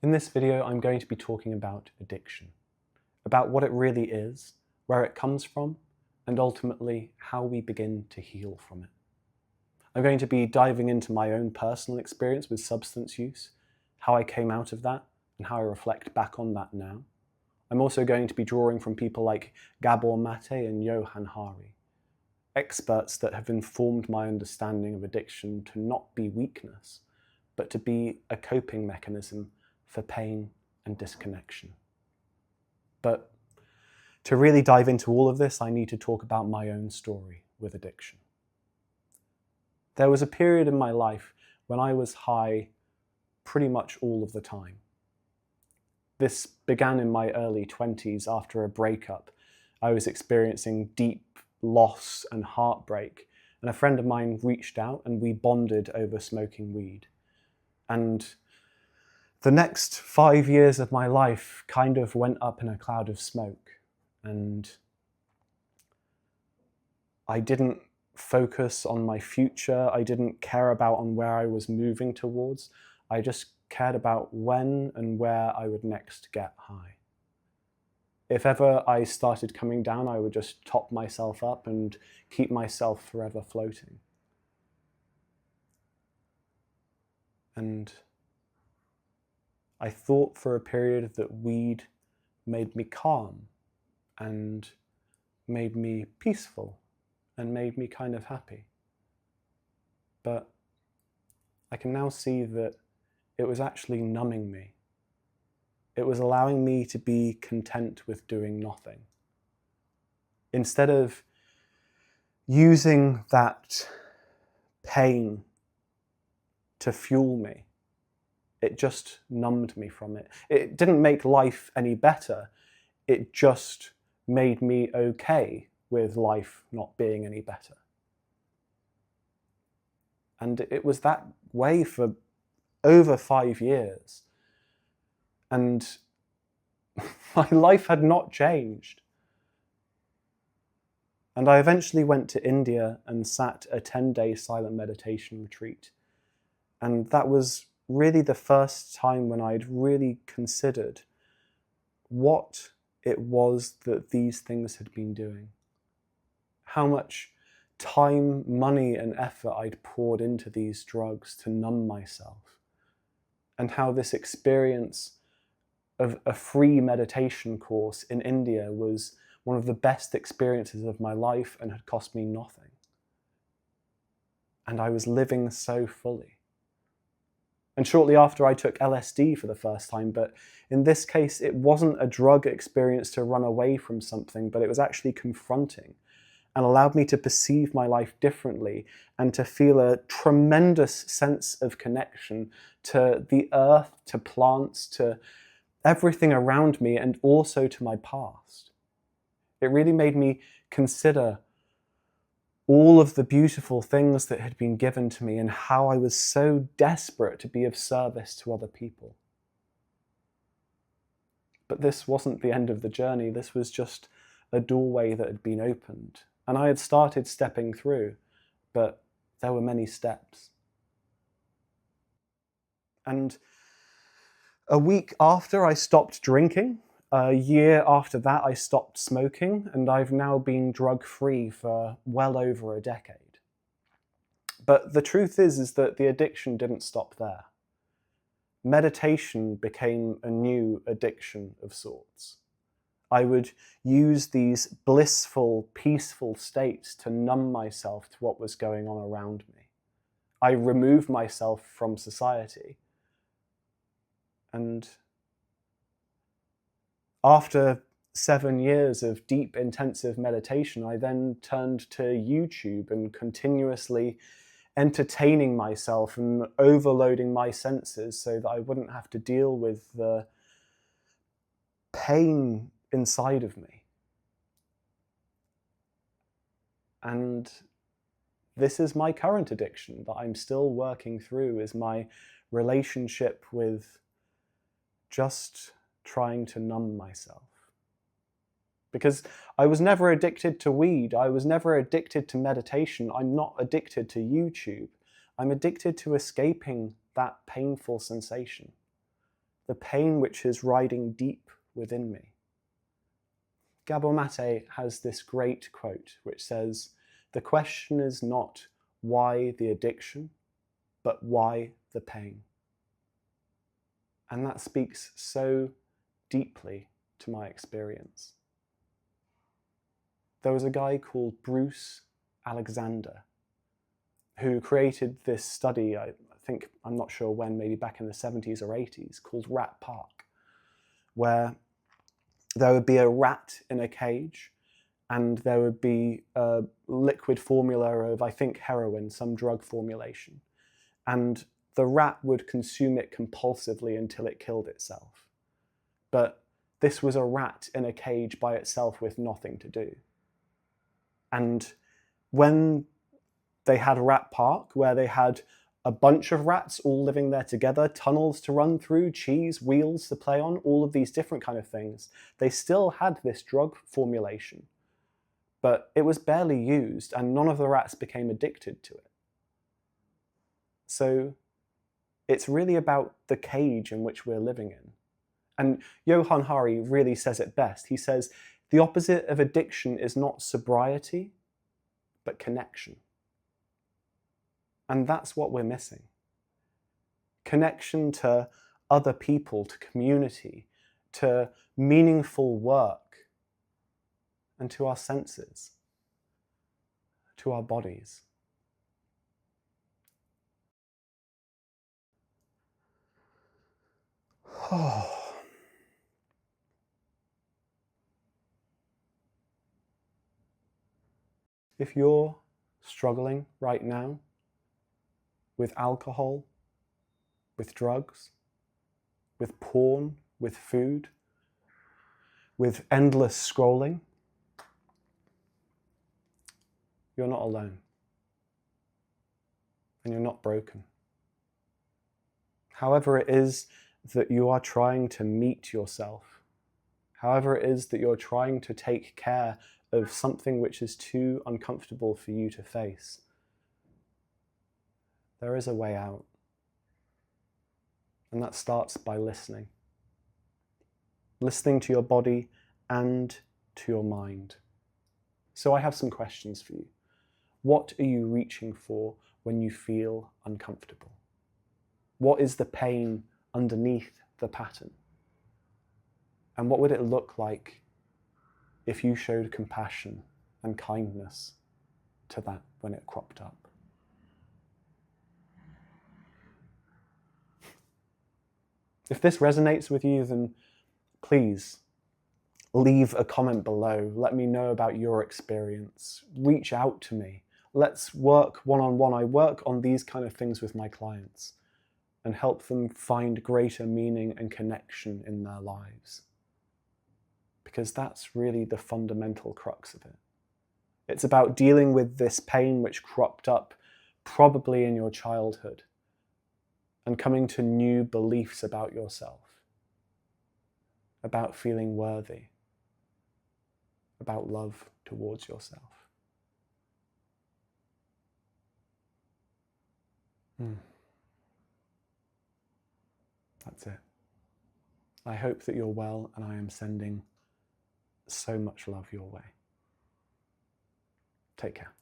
In this video, I'm going to be talking about addiction, about what it really is, where it comes from, and ultimately how we begin to heal from it. I'm going to be diving into my own personal experience with substance use, how I came out of that, and how I reflect back on that now. I'm also going to be drawing from people like Gabor Maté and Johan Hari, experts that have informed my understanding of addiction to not be weakness, but to be a coping mechanism for pain and disconnection. But to really dive into all of this, I need to talk about my own story with addiction. There was a period in my life when I was high pretty much all of the time. This began in my early 20s after a breakup. I was experiencing deep loss and heartbreak, and a friend of mine reached out and we bonded over smoking weed. And the next 5 years of my life kind of went up in a cloud of smoke, and I didn't focus on my future. I didn't care about on where I was moving towards. I just cared about when and where I would next get high. If ever I started coming down, I would just top myself up and keep myself forever floating. And I thought for a period that weed made me calm and made me peaceful and made me kind of happy. But I can now see that it was actually numbing me. It was allowing me to be content with doing nothing. Instead of using that pain to fuel me, it just numbed me from it. It didn't make life any better. It just made me okay with life not being any better. And it was that way for over 5 years. And my life had not changed. And I eventually went to India and sat a 10-day silent meditation retreat. And that was really the first time when I'd really considered what it was that these things had been doing. How much time, money, and effort I'd poured into these drugs to numb myself. And how this experience of a free meditation course in India was one of the best experiences of my life and had cost me nothing. And I was living so fully. And shortly after I took LSD for the first time, but in this case it wasn't a drug experience to run away from something, but it was actually confronting and allowed me to perceive my life differently and to feel a tremendous sense of connection to the earth, to plants, to everything around me, and also to my past. It really made me consider all of the beautiful things that had been given to me and how I was so desperate to be of service to other people. But this wasn't the end of the journey. This was just a doorway that had been opened. And I had started stepping through, but there were many steps. And a week after I stopped drinking, a year after that I stopped smoking, and I've now been drug-free for well over a decade. But the truth is that the addiction didn't stop there. Meditation became a new addiction of sorts. I would use these blissful, peaceful states to numb myself to what was going on around me. I removed myself from society. And after 7 years of deep, intensive meditation, I then turned to YouTube and continuously entertaining myself and overloading my senses so that I wouldn't have to deal with the pain inside of me. And this is my current addiction that I'm still working through, is my relationship with just trying to numb myself. Because I was never addicted to weed. I was never addicted to meditation. I'm not addicted to YouTube. I'm addicted to escaping that painful sensation. the pain which is riding deep within me. Gabor Maté has this great quote which says, "The question is not why the addiction, but why the pain." And that speaks so deeply to my experience. There was a guy called Bruce Alexander who created this study, I think, I'm not sure when, maybe back in the 70s or 80s, called Rat Park, where there would be a rat in a cage and there would be a liquid formula of, I think, heroin, some drug formulation. And the rat would consume it compulsively until it killed itself. But this was a rat in a cage by itself with nothing to do. And when they had Rat Park, where they had a bunch of rats all living there together, tunnels to run through, cheese, wheels to play on, all of these different kind of things, they still had this drug formulation. But it was barely used, and none of the rats became addicted to it. So it's really about the cage in which we're living in. And Johan Hari really says it best. He says, the opposite of addiction is not sobriety, but connection. And that's what we're missing. Connection to other people, to community, to meaningful work, and to our senses, to our bodies. If you're struggling right now with alcohol, with drugs, with porn, with food, with endless scrolling, you're not alone. And you're not broken. However it is that you are trying to meet yourself, however it is that you're trying to take care of something which is too uncomfortable for you to face, there is a way out. And that starts by listening. Listening to your body and to your mind. So I have some questions for you. What are you reaching for when you feel uncomfortable? What is the pain underneath the pattern? And what would it look like if you showed compassion and kindness to that when it cropped up? If this resonates with you, then please leave a comment below. Let me know about your experience. Reach out to me. Let's work one-on-one. I work on these kind of things with my clients and help them find greater meaning and connection in their lives. Because that's really the fundamental crux of it. It's about dealing with this pain which cropped up probably in your childhood and coming to new beliefs about yourself, about feeling worthy, about love towards yourself. That's it. I hope that you're well, and I am sending so much love your way. Take care.